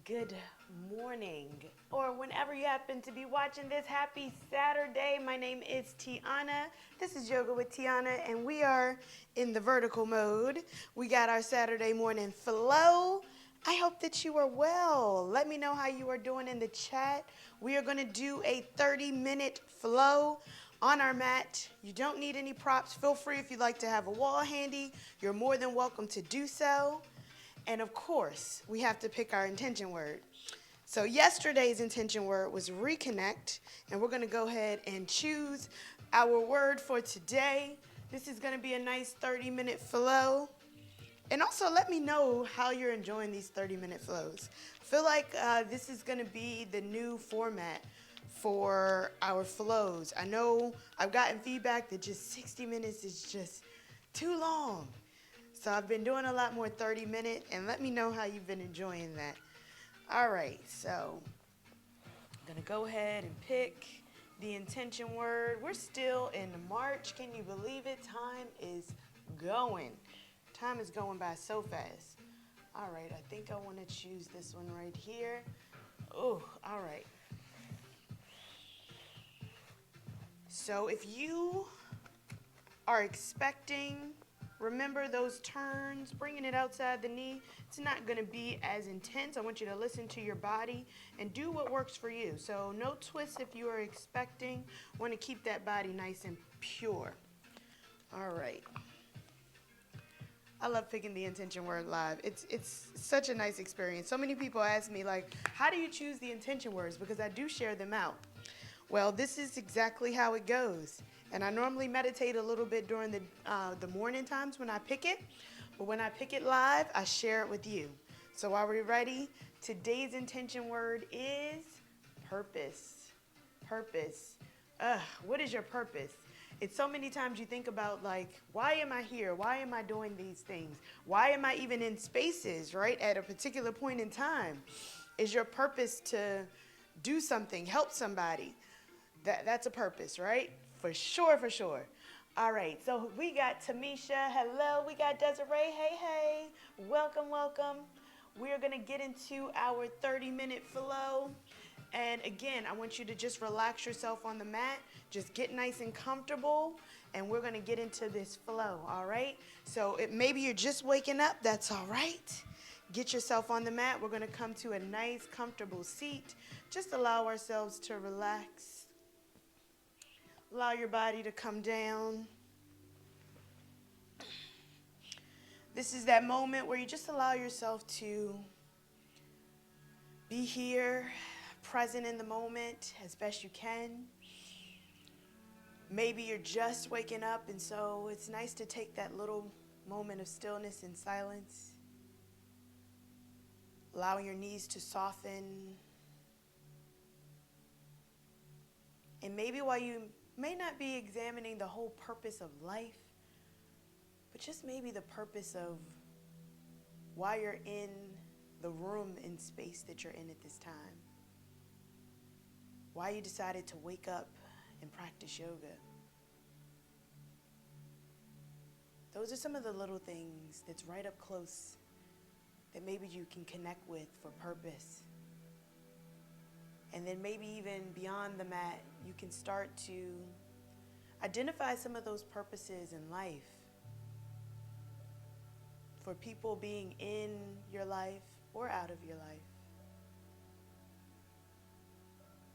Good morning, or whenever you happen to be watching this, happy Saturday. My name is Tianna. This is Yoga with Tianna, and we are in the vertical mode. We got our Saturday morning flow. I hope that you are well. Let me know how you are doing in the chat. We are going to do a 30-minute flow on our mat. You don't need any props. Feel free if you'd like to have a wall handy. You're more than welcome to do so. And of course, we have to pick our intention word. So yesterday's intention word was reconnect, and we're going to go ahead and choose our word for today. This is going to be a nice 30-minute flow. And also let me know how you're enjoying these 30-minute flows. I feel like this is going to be the new format for our flows. I know I've gotten feedback that just 60 minutes is just too long. So I've been doing a lot more 30-minute, and let me know how you've been enjoying that. All right, so I'm going to go ahead and pick the intention word. We're still in March. Can you believe it? Time is going. Time is going by so fast. All right, I think I want to choose this one right here. Oh, all right. So if you are expecting, remember those turns, bringing it outside the knee. It's not going to be as intense. I want you to listen to your body and do what works for you. So no twists if you are expecting. Want to keep that body nice and pure. All right. I love picking the intention word live. It's such a nice experience. So many people ask me, like, how do you choose the intention words? Because I do share them out. Well, this is exactly how it goes. And I normally meditate a little bit during the morning times when I pick it. But when I pick it live, I share it with you. So are we ready? Today's intention word is purpose. Purpose. What is your purpose? It's so many times you think about, like, why am I here? Why am I doing these things? Why am I even in spaces, right, at a particular point in time? Is your purpose to do something, help somebody? That's a purpose, right? For sure, for sure. All right, so we got Tamisha. Hello. We got Desiree. Hey, hey. Welcome, welcome. We are going to get into our 30-minute flow. And again, I want you to just relax yourself on the mat. Just get nice and comfortable, and we're going to get into this flow, all right? So maybe you're just waking up. That's all right. Get yourself on the mat. We're going to come to a nice, comfortable seat. Just allow ourselves to relax. Allow your body to come down. This is that moment where you just allow yourself to be here, present in the moment as best you can. Maybe you're just waking up, and so it's nice to take that little moment of stillness and silence. Allowing your knees to soften. And maybe while you may not be examining the whole purpose of life, but just maybe the purpose of why you're in the room and space that you're in at this time. Why you decided to wake up and practice yoga. Those are some of the little things that's right up close that maybe you can connect with for purpose. And then maybe even beyond the mat, you can start to identify some of those purposes in life. For people being in your life or out of your life.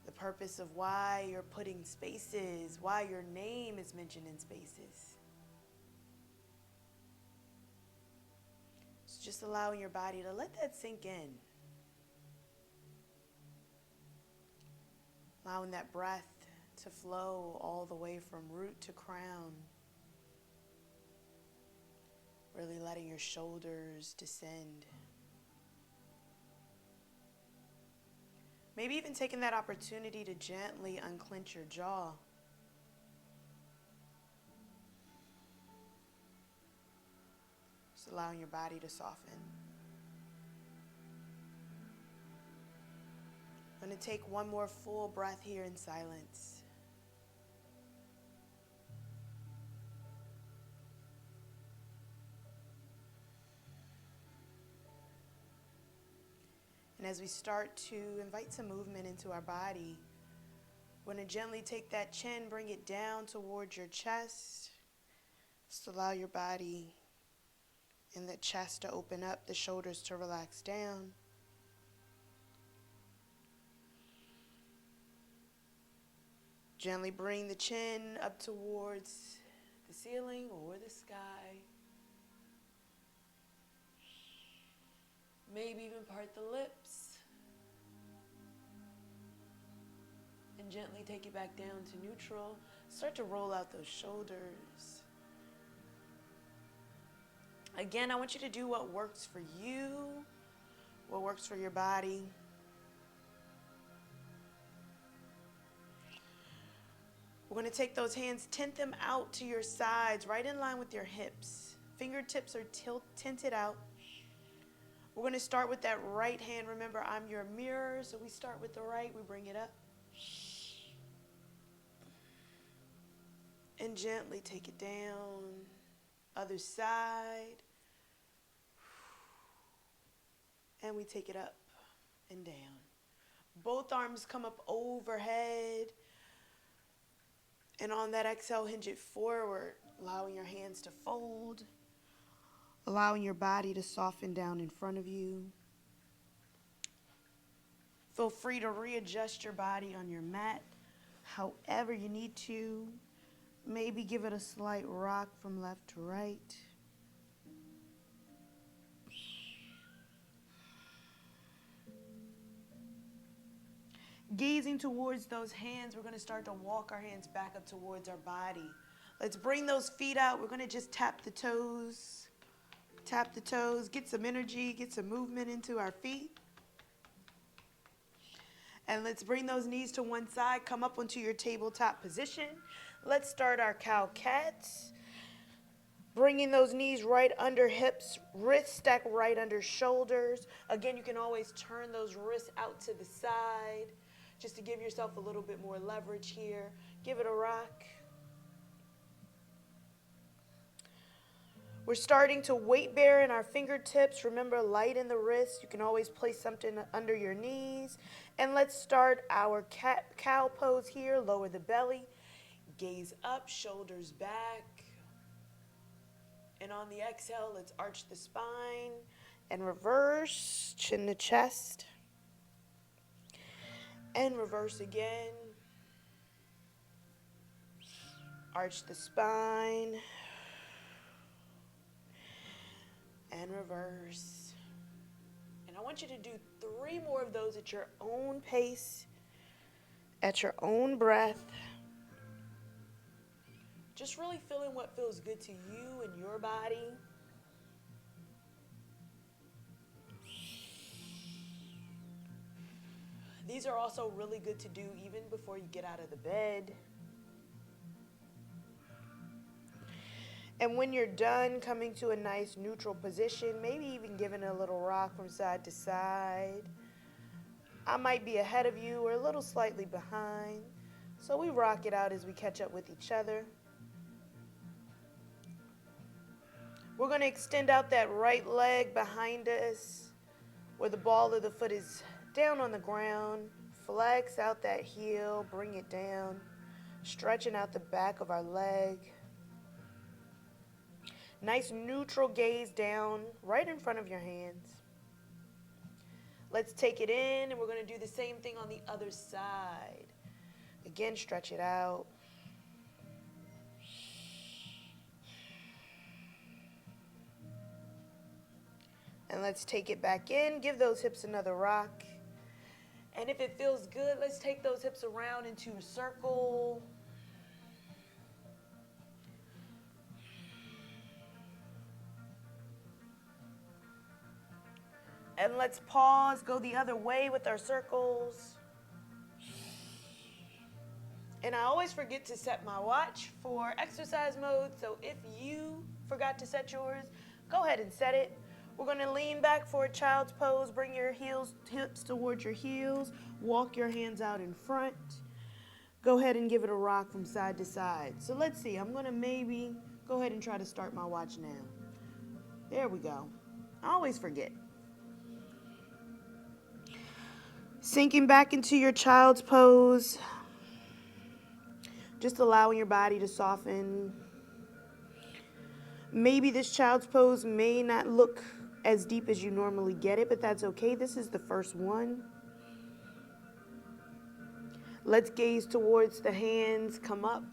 The purpose of why you're putting spaces, why your name is mentioned in spaces. So just allowing your body to let that sink in. Allowing that breath to flow all the way from root to crown. Really letting your shoulders descend. Maybe even taking that opportunity to gently unclench your jaw. Just allowing your body to soften. I'm going to take one more full breath here in silence. And as we start to invite some movement into our body, we're going to gently take that chin, bring it down towards your chest. Just allow your body and the chest to open up, the shoulders to relax down. Gently bring the chin up towards the ceiling or the sky. Maybe even part the lips. And gently take it back down to neutral. Start to roll out those shoulders. Again, I want you to do what works for you, what works for your body. We're going to take those hands, tint them out to your sides, right in line with your hips. Fingertips are tinted out. We're going to start with that right hand. Remember, I'm your mirror, so we start with the right, we bring it up. And gently take it down. Other side. And we take it up and down. Both arms come up overhead. And on that exhale, hinge it forward, allowing your hands to fold, allowing your body to soften down in front of you. Feel free to readjust your body on your mat however you need to. Maybe give it a slight rock from left to right. Gazing towards those hands, we're going to start to walk our hands back up towards our body. Let's bring those feet out. We're going to just tap the toes. Tap the toes, get some energy, get some movement into our feet. And let's bring those knees to one side. Come up onto your tabletop position. Let's start our cow-cats. Bringing those knees right under hips, wrists stacked right under shoulders. Again, you can always turn those wrists out to the side just to give yourself a little bit more leverage here. Give it a rock. We're starting to weight bear in our fingertips. Remember, light in the wrist. You can always place something under your knees. And let's start our cow pose here. Lower the belly. Gaze up, shoulders back. And on the exhale, let's arch the spine and reverse, chin to chest. And reverse again. Arch the spine. And reverse. And I want you to do 3 more of those at your own pace, at your own breath. Just really feeling what feels good to you and your body. These are also really good to do even before you get out of the bed. And when you're done, coming to a nice neutral position, maybe even giving a little rock from side to side. I might be ahead of you or a little slightly behind. So we rock it out as we catch up with each other. We're going to extend out that right leg behind us where the ball of the foot is down on the ground. Flex out that heel, bring it down, stretching out the back of our leg. Nice neutral gaze down right in front of your hands. Let's take it in, and we're going to do the same thing on the other side. Again, stretch it out. And let's take it back in. Give those hips another rock. And if it feels good, let's take those hips around into a circle. And let's pause, go the other way with our circles. And I always forget to set my watch for exercise mode. So if you forgot to set yours, go ahead and set it. We're going to lean back for a child's pose. Bring your hips towards your heels. Walk your hands out in front. Go ahead and give it a rock from side to side. So let's see. I'm going to maybe go ahead and try to start my watch now. There we go. I always forget. Sinking back into your child's pose, just allowing your body to soften. Maybe this child's pose may not look as deep as you normally get it, but that's okay. This is the first one. Let's gaze towards the hands, come up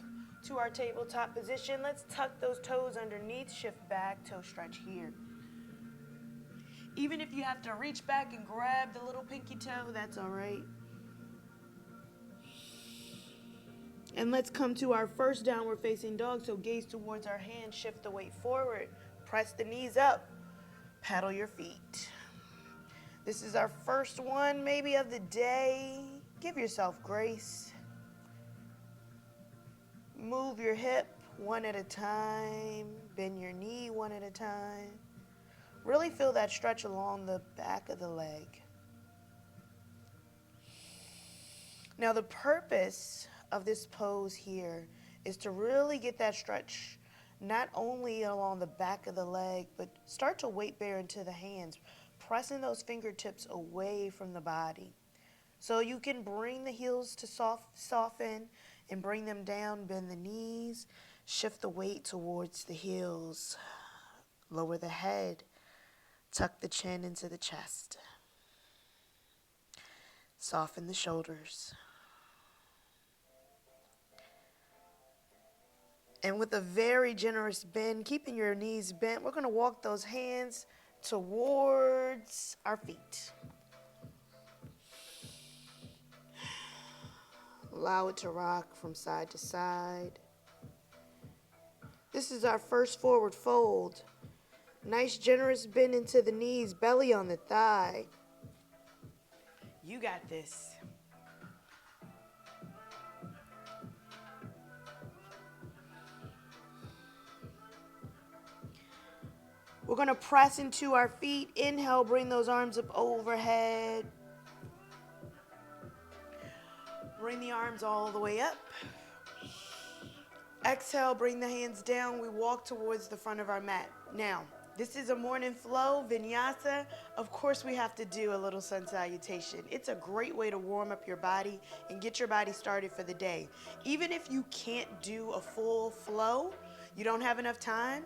to our tabletop position. Let's tuck those toes underneath, shift back, toe stretch here. Even if you have to reach back and grab the little pinky toe, that's all right. And let's come to our first downward facing dog. So gaze towards our hands, shift the weight forward, press the knees up, paddle your feet. This is our first one maybe of the day. Give yourself grace. Move your hip one at a time, bend your knee one at a time. Really feel that stretch along the back of the leg. Now the purpose of this pose here is to really get that stretch not only along the back of the leg, but start to weight bear into the hands, pressing those fingertips away from the body. So you can bring the heels to soften and bring them down, bend the knees, shift the weight towards the heels, lower the head, tuck the chin into the chest, soften the shoulders. And with a very generous bend, keeping your knees bent, we're going to walk those hands towards our feet. Allow it to rock from side to side. This is our first forward fold. Nice generous bend into the knees, belly on the thigh. You got this. We're going to press into our feet. Inhale, bring those arms up overhead. Bring the arms all the way up. Exhale, bring the hands down. We walk towards the front of our mat. Now, this is a morning flow, Vinyasa. Of course, we have to do a little sun salutation. It's a great way to warm up your body and get your body started for the day. Even if you can't do a full flow, you don't have enough time,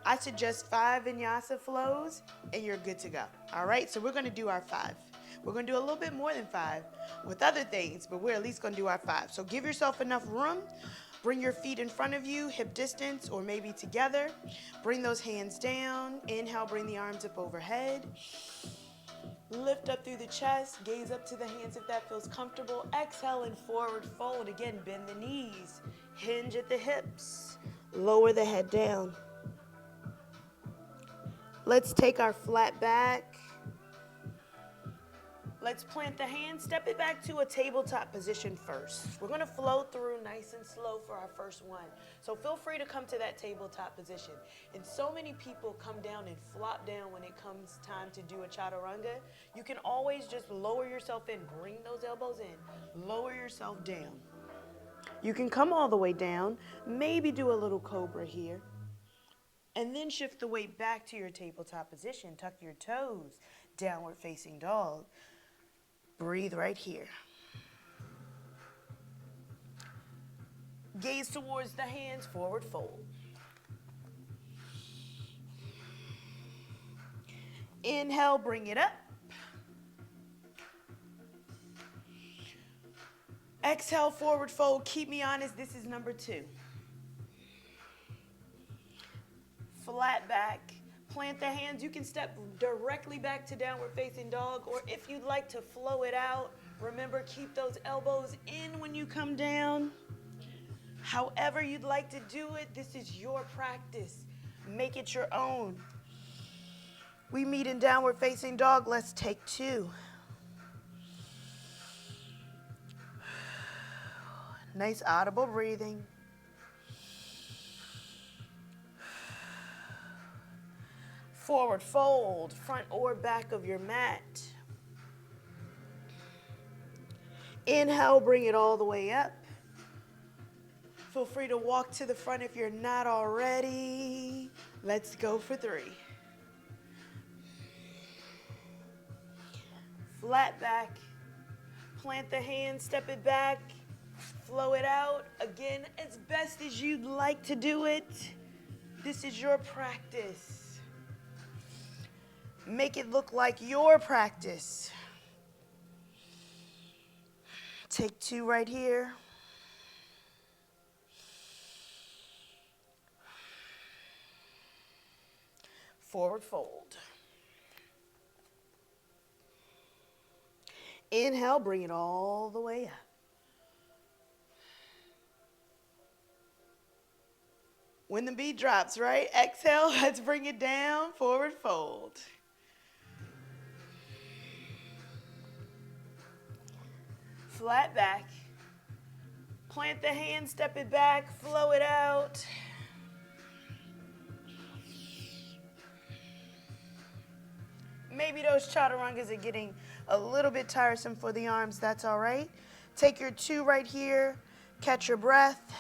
I suggest 5 Vinyasa flows and you're good to go. All right, so we're going to do our 5. We're going to do a little bit more than 5 with other things, but we're at least going to do our 5. So give yourself enough room. Bring your feet in front of you, hip distance or maybe together. Bring those hands down. Inhale, bring the arms up overhead. Lift up through the chest. Gaze up to the hands if that feels comfortable. Exhale and forward fold. Again, bend the knees. Hinge at the hips. Lower the head down. Let's take our flat back. Let's plant the hands, step it back to a tabletop position first. We're going to flow through nice and slow for our first one. So feel free to come to that tabletop position. And so many people come down and flop down when it comes time to do a chaturanga. You can always just lower yourself in, bring those elbows in, lower yourself down. You can come all the way down, maybe do a little cobra here. And then shift the weight back to your tabletop position. Tuck your toes, downward facing dog. Breathe right here. Gaze towards the hands, forward fold. Inhale, bring it up. Exhale, forward fold. Keep me honest, this is number 2. Flat back. Plant the hands. You can step directly back to downward facing dog, or if you'd like to flow it out, remember, keep those elbows in when you come down. However you'd like to do it, this is your practice. Make it your own. We meet in downward facing dog. Let's take 2. Nice audible breathing. Forward fold, front or back of your mat. Inhale, bring it all the way up. Feel free to walk to the front if you're not already. Let's go for 3. Flat back. Plant the hand, step it back, flow it out. Again, as best as you'd like to do it. This is your practice. Make it look like your practice. Take 2 right here. Forward fold. Inhale, bring it all the way up. When the beat drops, right? Exhale, let's bring it down, forward fold. Flat back. Plant the hand, step it back, flow it out. Maybe those chaturangas are getting a little bit tiresome for the arms. That's all right. Take your 2 right here. Catch your breath.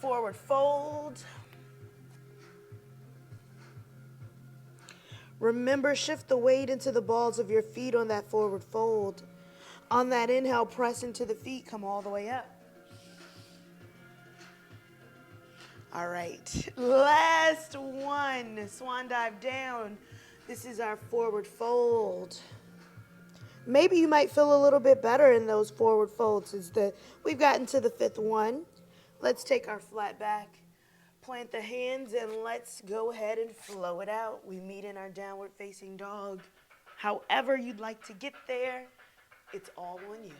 Forward fold. Remember, shift the weight into the balls of your feet on that forward fold. On that inhale, press into the feet. Come all the way up. All right, last one, swan dive down. This is our forward fold. Maybe you might feel a little bit better in those forward folds. We've gotten to the 5th one. Let's take our flat back, plant the hands, and let's go ahead and flow it out. We meet in our downward facing dog. However you'd like to get there, it's all on you.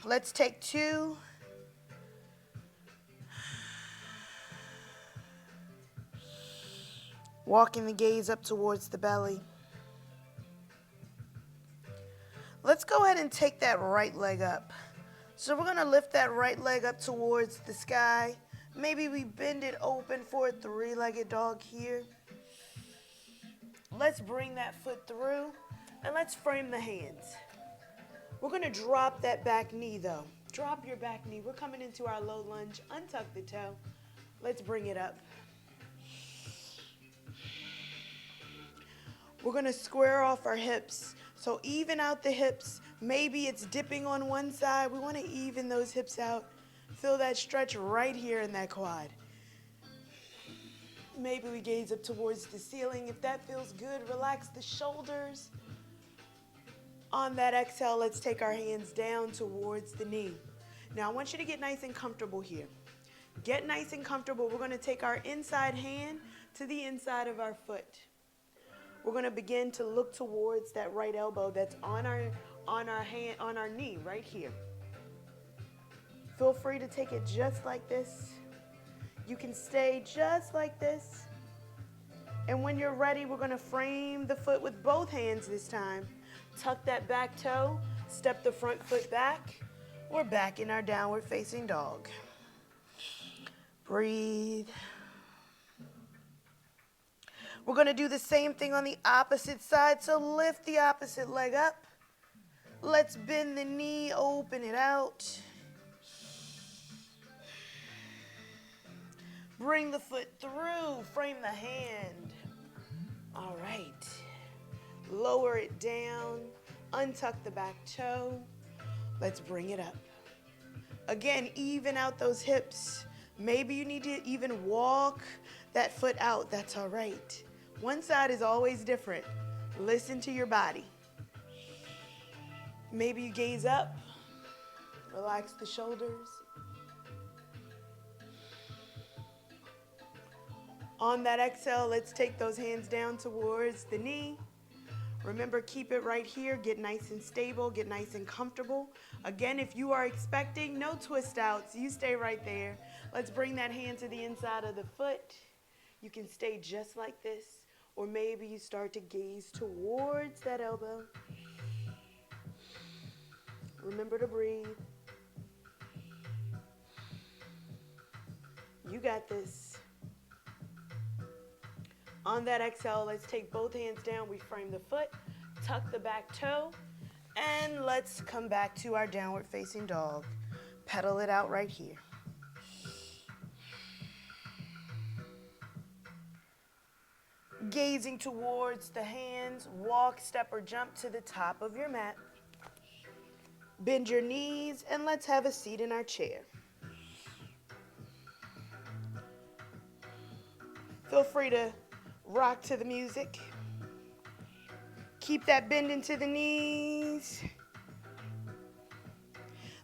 Let's take 2. Walking the gaze up towards the belly. Let's go ahead and take that right leg up. So we're going to lift that right leg up towards the sky. Maybe we bend it open for a 3-legged dog here. Let's bring that foot through and let's frame the hands. We're going to drop that back knee though. Drop your back knee. We're coming into our low lunge. Untuck the toe. Let's bring it up. We're going to square off our hips. So even out the hips. Maybe it's dipping on one side. We want to even those hips out. Feel that stretch right here in that quad. Maybe we gaze up towards the ceiling. If that feels good, relax the shoulders. On that exhale, let's take our hands down towards the knee. Now I want you to get nice and comfortable here. Get nice and comfortable. We're going to take our inside hand to the inside of our foot. We're going to begin to look towards that right elbow that's on our knee right here. Feel free to take it just like this. You can stay just like this. And when you're ready, we're going to frame the foot with both hands this time. Tuck that back toe, step the front foot back. We're back in our downward facing dog. Breathe. We're going to do the same thing on the opposite side. So lift the opposite leg up. Let's bend the knee, open it out. Bring the foot through, frame the hand. All right. Lower it down, untuck the back toe. Let's bring it up. Again, even out those hips. Maybe you need to even walk that foot out. That's all right. One side is always different. Listen to your body. Maybe you gaze up, relax the shoulders. On that exhale, let's take those hands down towards the knee. Remember, keep it right here. Get nice and stable, get nice and comfortable. Again, if you are expecting no twist outs, you stay right there. Let's bring that hand to the inside of the foot. You can stay just like this, or maybe you start to gaze towards that elbow. Remember to breathe. You got this. On that exhale, let's take both hands down. We frame the foot, tuck the back toe, and let's come back to our downward facing dog. Pedal it out right here. Gazing towards the hands, walk, step, or jump to the top of your mat. Bend your knees and let's have a seat in our chair. Feel free to rock to the music. Keep that bend into the knees.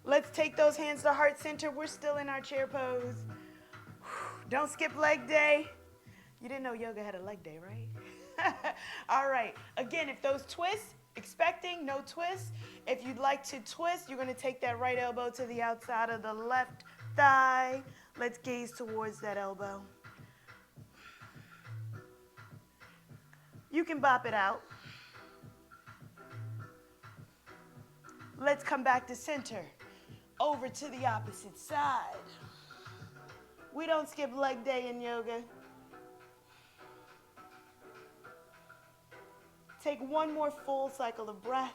Let's take those hands to heart center. We're still in our chair pose. Don't skip leg day. You didn't know yoga had a leg day, right? All right. Again, if those twists, expecting no twists. If you'd like to twist, you're going to take that right elbow to the outside of the left thigh. Let's gaze towards that elbow. You can bop it out. Let's come back to center. Over to the opposite side. We don't skip leg day in yoga. Take one more full cycle of breath.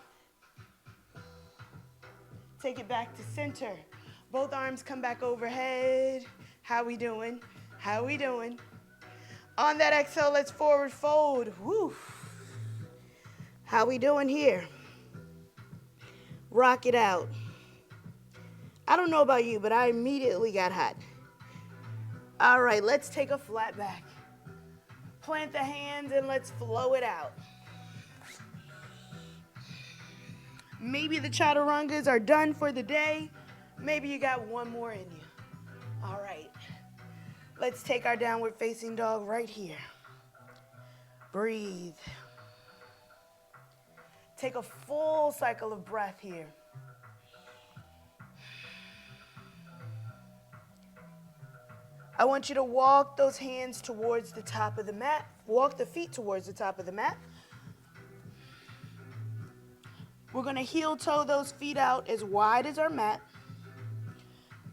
Take it back to center. Both arms come back overhead. How we doing? How we doing? On that exhale, let's forward fold. Woo. How we doing here? Rock it out. I don't know about you, but I immediately got hot. All right, let's take a flat back. Plant the hands and let's flow it out. Maybe the chaturangas are done for the day. Maybe you got one more in you. All right. Let's take our downward facing dog right here. Breathe. Take a full cycle of breath here. I want you to walk those hands towards the top of the mat. Walk the feet towards the top of the mat. We're going to heel toe those feet out as wide as our mat.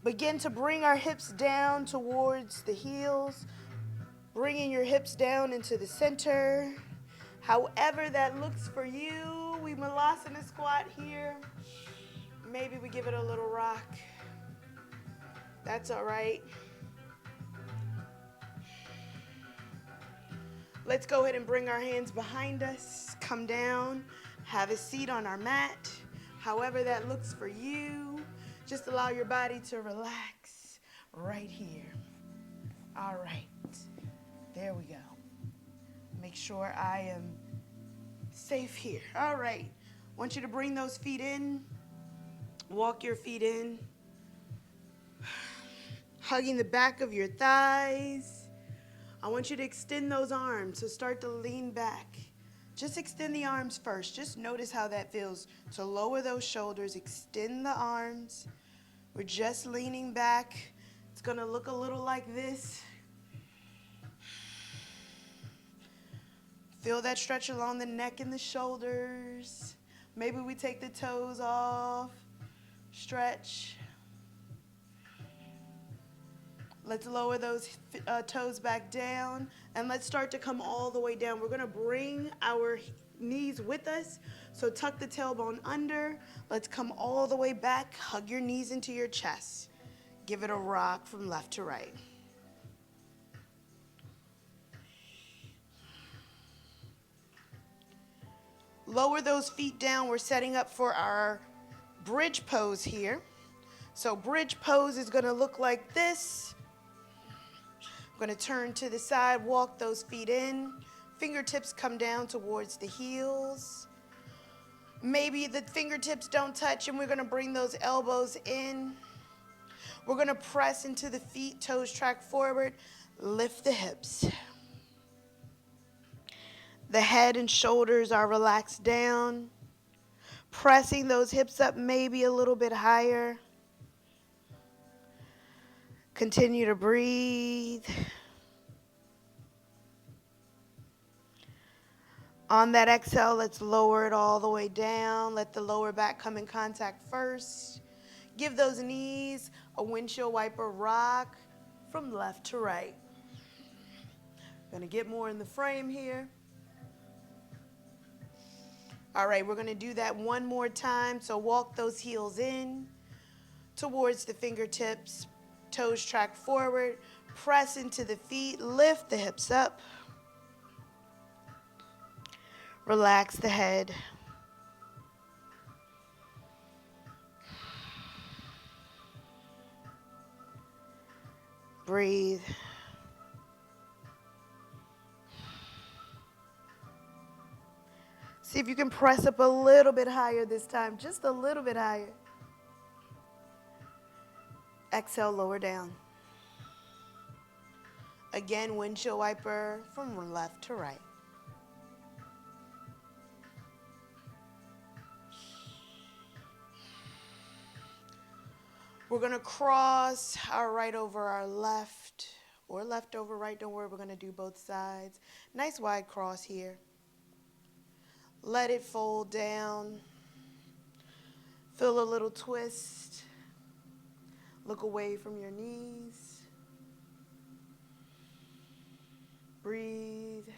Begin to bring our hips down towards the heels. Bringing your hips down into the center. However that looks for you. We Malasana squat here. Maybe we give it a little rock. That's all right. Let's go ahead and bring our hands behind us. Come down. Have a seat on our mat. However that looks for you. Just allow your body to relax right here. All right. There we go. Make sure I am safe here. All right. I want you to bring those feet in. Walk your feet in. Hugging the back of your thighs. I want you to extend those arms. So start to lean back. Just extend the arms first. Just notice how that feels. To lower those shoulders, extend the arms. We're just leaning back. It's going to look a little like this. Feel that stretch along the neck and the shoulders. Maybe we take the toes off. Stretch. Let's lower those toes back down, and let's start to come all the way down. We're going to bring our knees with us, so tuck the tailbone under. Let's come all the way back. Hug your knees into your chest. Give it a rock from left to right. Lower those feet down. We're setting up for our bridge pose here. So bridge pose is going to look like this. I'm going to turn to the side, walk those feet in. Fingertips come down towards the heels. Maybe the fingertips don't touch, and we're going to bring those elbows in. We're going to press into the feet, toes track forward. Lift the hips. The head and shoulders are relaxed down. Pressing those hips up maybe a little bit higher. Continue to breathe. On that exhale, let's lower it all the way down. Let the lower back come in contact first. Give those knees a windshield wiper rock from left to right. Gonna get more in the frame here. All right, we're gonna do that one more time. So walk those heels in towards the fingertips. Toes track forward, press into the feet, lift the hips up. Relax the head. Breathe. See if you can press up a little bit higher this time, just a little bit higher. Exhale, lower down. Again, windshield wiper from left to right. We're going to cross our right over our left, or left over right. Don't worry, we're going to do both sides. Nice wide cross here. Let it fold down. Feel a little twist. Look away from your knees. Breathe.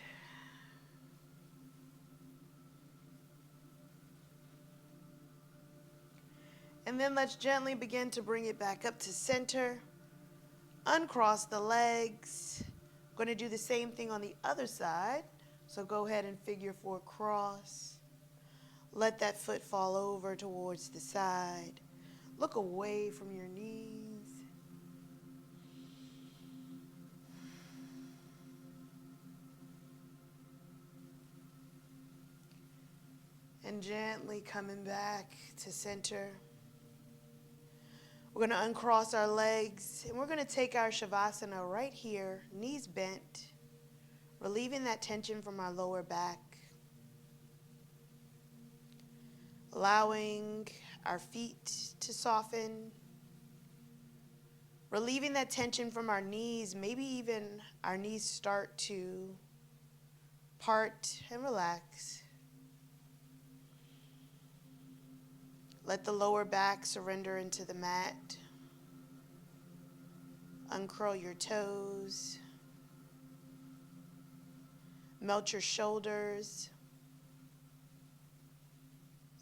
And then let's gently begin to bring it back up to center. Uncross the legs. I'm going to do the same thing on the other side. So go ahead and figure 4 cross. Let that foot fall over towards the side. Look away from your knees. And gently coming back to center. We're going to uncross our legs, and we're going to take our Shavasana right here, knees bent, relieving that tension from our lower back. Allowing our feet to soften, relieving that tension from our knees, maybe even our knees start to part and relax. Let the lower back surrender into the mat. Uncurl your toes. Melt your shoulders.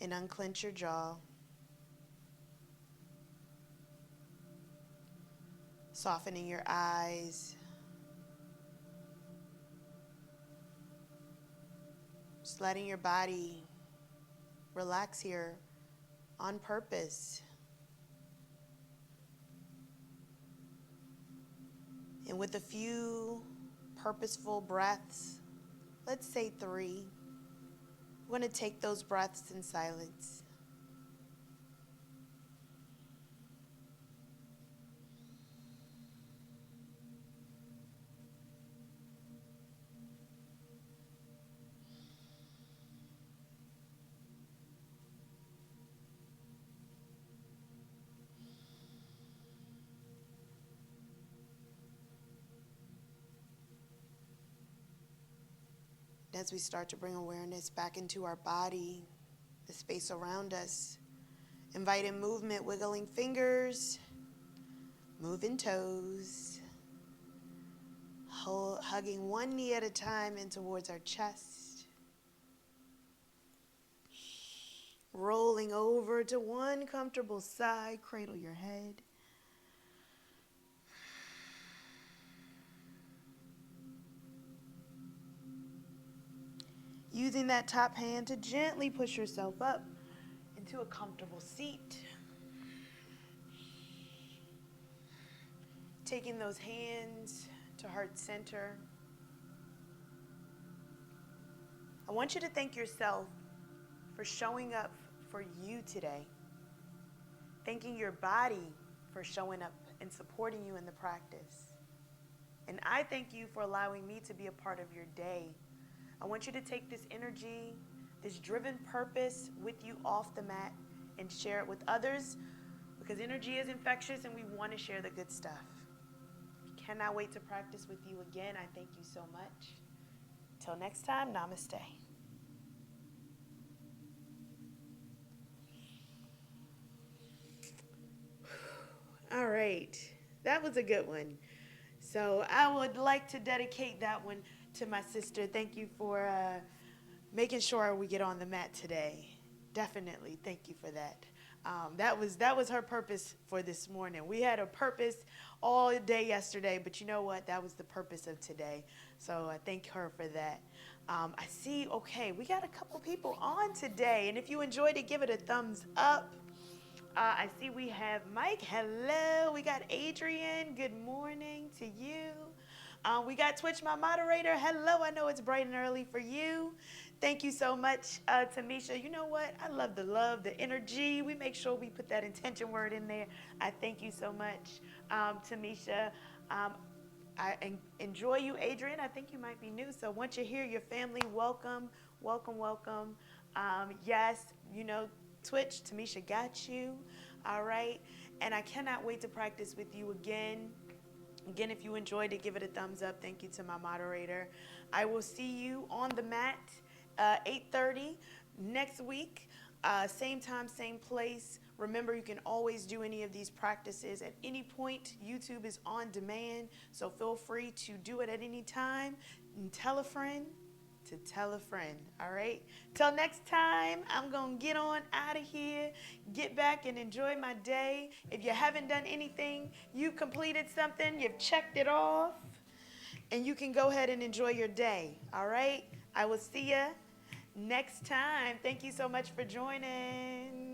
And unclench your jaw. Softening your eyes. Just letting your body relax here on purpose. And with a few purposeful breaths, let's say 3, we're going to take those breaths in silence. As we start to bring awareness back into our body, the space around us, invite in movement, wiggling fingers, moving toes, hugging one knee at a time in towards our chest, rolling over to one comfortable side, cradle your head. Using that top hand to gently push yourself up into a comfortable seat. Taking those hands to heart center. I want you to thank yourself for showing up for you today. Thanking your body for showing up and supporting you in the practice. And I thank you for allowing me to be a part of your day. I want you to take this energy, this driven purpose with you off the mat and share it with others, because energy is infectious and we want to share the good stuff. Cannot wait to practice with you again. I thank you so much. Till next time, namaste. All right, that was a good one. So I would like to dedicate that one to my sister. Thank you for making sure we get on the mat today. Definitely, thank you for that. That was her purpose for this morning. We had a purpose all day yesterday, but you know what? That was the purpose of today. So I thank her for that. I see, okay, we got a couple people on today. And if you enjoyed it, give it a thumbs up. I see we have Mike. Hello. We got Adrian. Good morning to you. We got Twitch, my moderator. Hello. I know it's bright and early for you. Thank you so much, Tamisha. You know what? I love the energy. We make sure we put that intention word in there. I thank you so much, Tamisha. I enjoy you, Adrian. I think you might be new. So once you're here, your family, welcome, welcome, welcome. Yes, you know, Twitch, Tamisha got you. All right. And I cannot wait to practice with you again. Again, if you enjoyed it, give it a thumbs up. Thank you to my moderator. I will see you on the mat, 8:30 next week. Same time, same place. Remember, you can always do any of these practices at any point. YouTube is on demand, so feel free to do it at any time. And tell a friend to tell a friend, all right? Till next time, I'm going to get on out of here, get back and enjoy my day. If you haven't done anything, you've completed something, you've checked it off, and you can go ahead and enjoy your day, all right? I will see you next time. Thank you so much for joining.